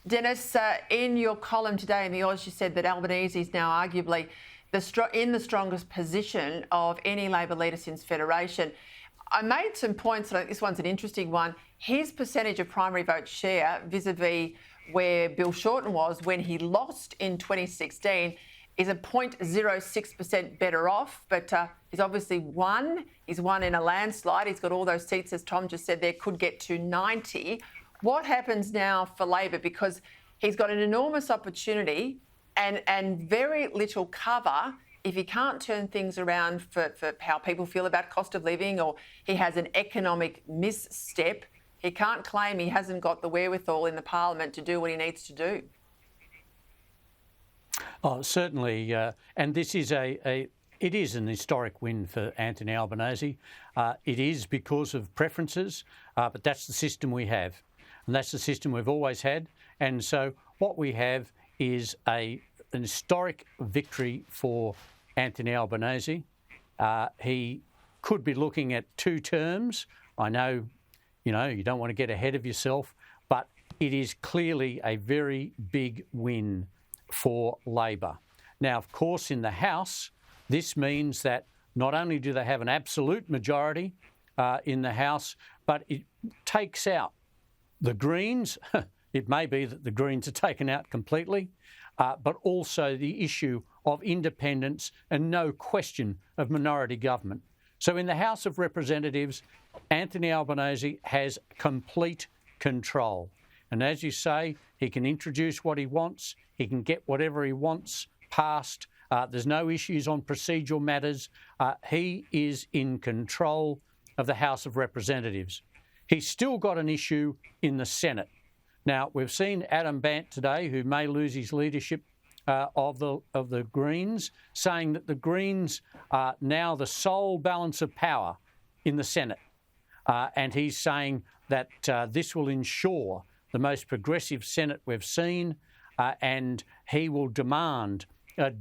Dennis, in your column today in the Oz, you said that Albanese is now arguably in the strongest position of any Labor leader since Federation. I made some points, and this one's an interesting one. His percentage of primary vote share vis-a-vis where Bill Shorten was when he lost in 2016 is a 0.06% better off, but he's obviously won. He's won in a landslide. He's got all those seats, as Tom just said, there could get to 90. What happens now for Labor? Because he's got an enormous opportunity and very little cover if he can't turn things around for how people feel about cost of living, or he has an economic misstep. He can't claim he hasn't got the wherewithal in the parliament to do what he needs to do. Oh, certainly, and this is it is an historic win for Anthony Albanese. It is because of preferences, but that's the system we have. And that's the system we've always had. And so what we have is an historic victory for Anthony Albanese. He could be looking at 2 terms. I know, you don't want to get ahead of yourself, but it is clearly a very big win for Labor. Now, of course, in the House, this means that not only do they have an absolute majority in the House, but it takes out the Greens. It may be that the Greens are taken out completely, but also the issue of independence and no question of minority government. So in the House of Representatives, Anthony Albanese has complete control. And as you say, he can introduce what he wants. He can get whatever he wants passed. There's no issues on procedural matters. He is in control of the House of Representatives. He's still got an issue in the Senate. Now, we've seen Adam Bandt today, who may lose his leadership of the Greens, saying that the Greens are now the sole balance of power in the Senate. And he's saying that this will ensure the most progressive Senate we've seen, and he will demand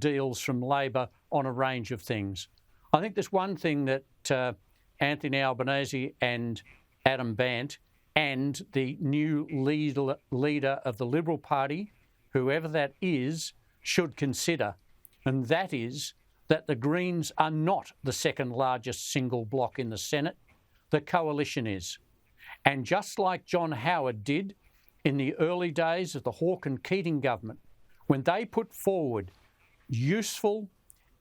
deals from Labor on a range of things. I think there's one thing that Anthony Albanese and Adam Bandt and the new leader of the Liberal Party, whoever that is, should consider, and that is that the Greens are not the second largest single bloc in the Senate. The coalition is. And just like John Howard did in the early days of the Hawke and Keating government, when they put forward useful,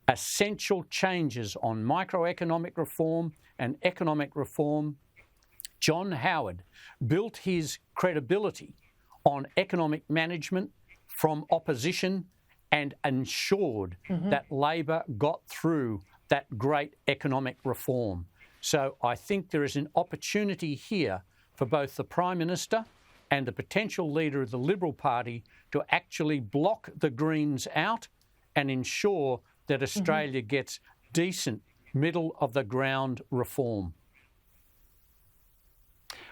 essential changes on microeconomic reform and economic reform, John Howard built his credibility on economic management from opposition and ensured that Labor got through that great economic reform. So I think there is an opportunity here for both the Prime Minister and the potential leader of the Liberal Party to actually block the Greens out and ensure that Australia gets decent, middle-of-the-ground reform.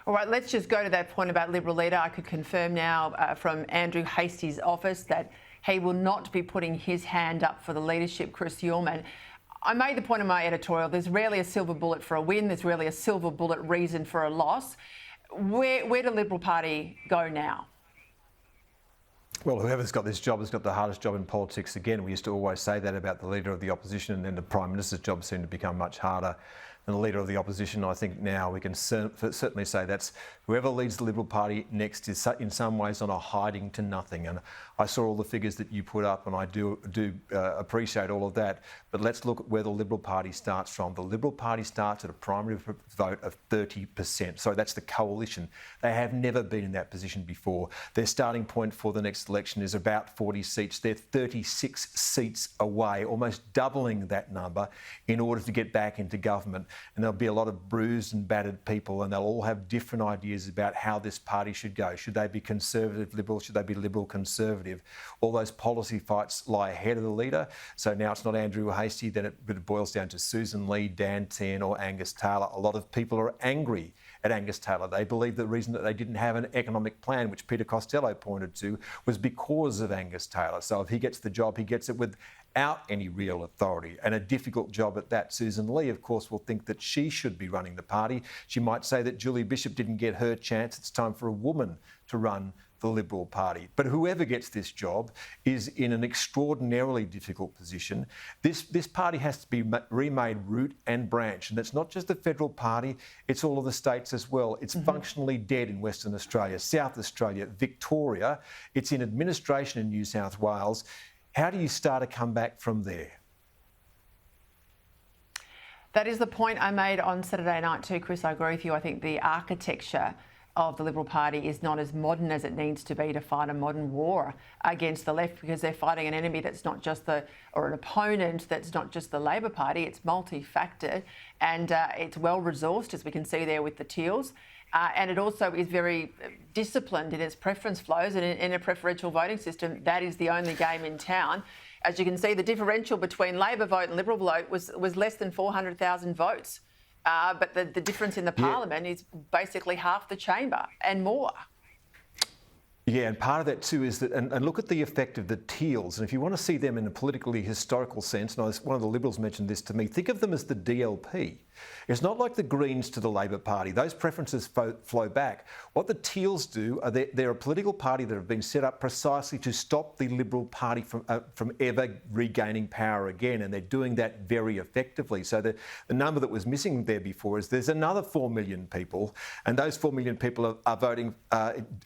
All right, let's just go to that point about Liberal leader. I could confirm now from Andrew Hastie's office that he will not be putting his hand up for the leadership, Chris Uhlmann. I made the point in my editorial, there's rarely a silver bullet for a win, there's rarely a silver bullet reason for a loss. Where do Liberal Party go now? Well, whoever's got this job has got the hardest job in politics again. We used to always say that about the leader of the opposition, and then the Prime Minister's job seemed to become much harder than the leader of the opposition. I think now we can certainly say that's whoever leads the Liberal Party next is in some ways on a hiding to nothing. And I saw all the figures that you put up, and I do appreciate all of that. But let's look at where the Liberal Party starts from. The Liberal Party starts at a primary vote of 30%. So that's the coalition. They have never been in that position before. Their starting point for the next election is about 40 seats. They're 36 seats away, almost doubling that number in order to get back into government. And there'll be a lot of bruised and battered people, and they'll all have different ideas about how this party should go. Should they be Conservative Liberal? Should they be Liberal Conservative? All those policy fights lie ahead of the leader. So now it's not Andrew Hastie, then it boils down to Susan Lee, Dan Tehan or Angus Taylor. A lot of people are angry at Angus Taylor. They believe the reason that they didn't have an economic plan, which Peter Costello pointed to, was because of Angus Taylor. So if he gets the job, he gets it without any real authority, and a difficult job at that. Susan Lee, of course, will think that she should be running the party. She might say that Julie Bishop didn't get her chance. It's time for a woman to run the Liberal Party. But whoever gets this job is in an extraordinarily difficult position. This party has to be remade root and branch. And it's not just the federal party, it's all of the states as well. It's functionally dead in Western Australia, South Australia, Victoria. It's in administration in New South Wales. How do you start a comeback from there? That is the point I made on Saturday night too, Chris. I agree with you. I think the architecture of the Liberal Party is not as modern as it needs to be to fight a modern war against the left, because they're fighting an enemy that's not just an opponent that's not just the Labor Party. It's multi-factored and it's well resourced, as we can see there with the Teals. And it also is very disciplined in its preference flows, and in a preferential voting system, that is the only game in town. As you can see, the differential between Labor vote and Liberal vote was less than 400,000 votes. But the difference in the parliament is basically half the chamber and more. Yeah, and part of that too is that, and look at the effect of the Teals, and if you want to see them in a politically historical sense, and one of the Liberals mentioned this to me, think of them as the DLP. It's not like the Greens to the Labor Party. Those preferences flow back. What the Teals do, they're a political party that have been set up precisely to stop the Liberal Party from ever regaining power again, and they're doing that very effectively. So the number that was missing there before is there's another 4 million people, and those 4 million people are voting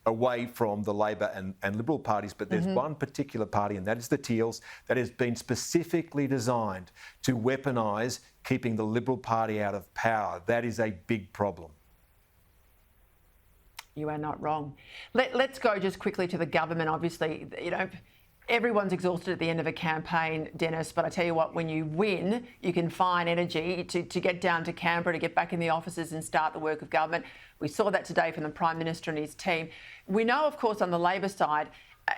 away from the Labor and Liberal parties, but there's one particular party, and that is the Teals, that has been specifically designed to weaponise keeping the Liberal Party out of power. That is a big problem. You are not wrong. Let's go just quickly to the government. Obviously, you know, everyone's exhausted at the end of a campaign, Dennis, but I tell you what, when you win, you can find energy to get down to Canberra, to get back in the offices and start the work of government. We saw that today from the Prime Minister and his team. We know, of course, on the Labor side,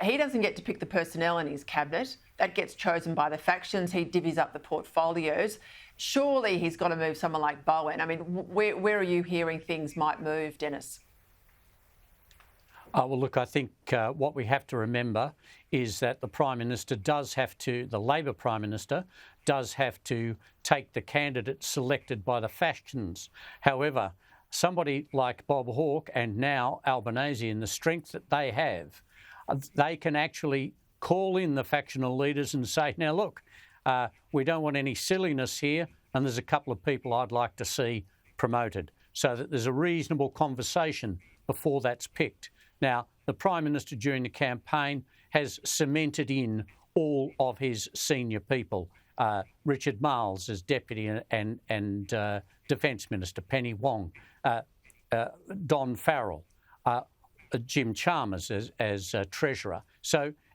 he doesn't get to pick the personnel in his cabinet. That gets chosen by the factions. He divvies up the portfolios. Surely he's got to move someone like Bowen. I mean, where are you hearing things might move, Dennis? Well, look, I think what we have to remember is that the Prime Minister the Labor Prime Minister does have to take the candidate selected by the factions. However, somebody like Bob Hawke and now Albanese, and the strength that they have, they can actually call in the factional leaders and say, now look, we don't want any silliness here, and there's a couple of people I'd like to see promoted, so that there's a reasonable conversation before that's picked. Now, the Prime Minister during the campaign has cemented in all of his senior people. Richard Marles as Deputy and Defence Minister, Penny Wong, Don Farrell, Jim Chalmers as Treasurer,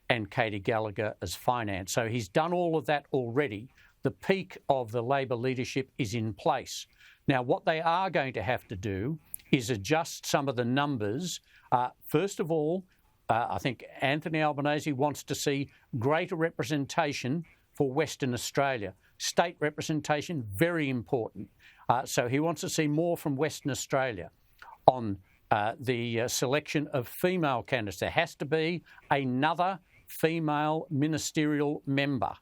and Katie Gallagher as Finance. So he's done all of that already. The peak of the Labor leadership is in place. Now, what they are going to have to do is adjust some of the numbers. First of all, I think Anthony Albanese wants to see greater representation for Western Australia. State representation, very important. So he wants to see more from Western Australia on the selection of female candidates. There has to be another female ministerial member.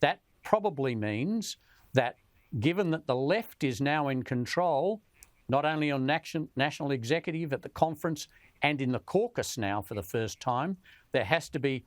That probably means that, given that the left is now in control, not only on national executive at the conference and in the caucus now for the first time, there has to be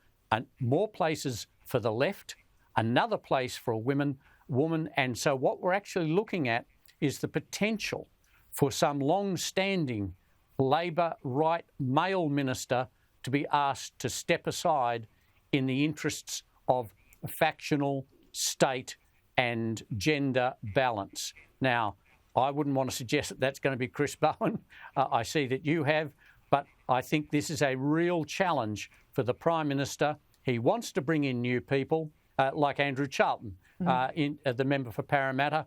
more places for the left, another place for a woman. And so what we're actually looking at is the potential for some long-standing Labor right male minister to be asked to step aside in the interests of factional, state and gender balance. Now, I wouldn't want to suggest that that's going to be Chris Bowen. I see that you have, but I think this is a real challenge for the Prime Minister. He wants to bring in new people, like Andrew Charlton, the member for Parramatta,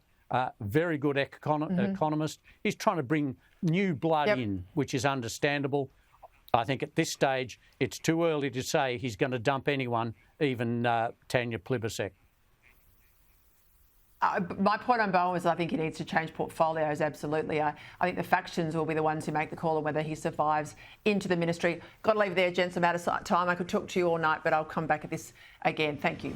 very good economist. He's trying to bring new blood in, which is understandable. I think at this stage, it's too early to say he's going to dump anyone, even Tanya Plibersek. My point on Bowen is I think he needs to change portfolios, absolutely. I think the factions will be the ones who make the call on whether he survives into the ministry. Got to leave there, gents. I'm out of time. I could talk to you all night, but I'll come back at this again. Thank you.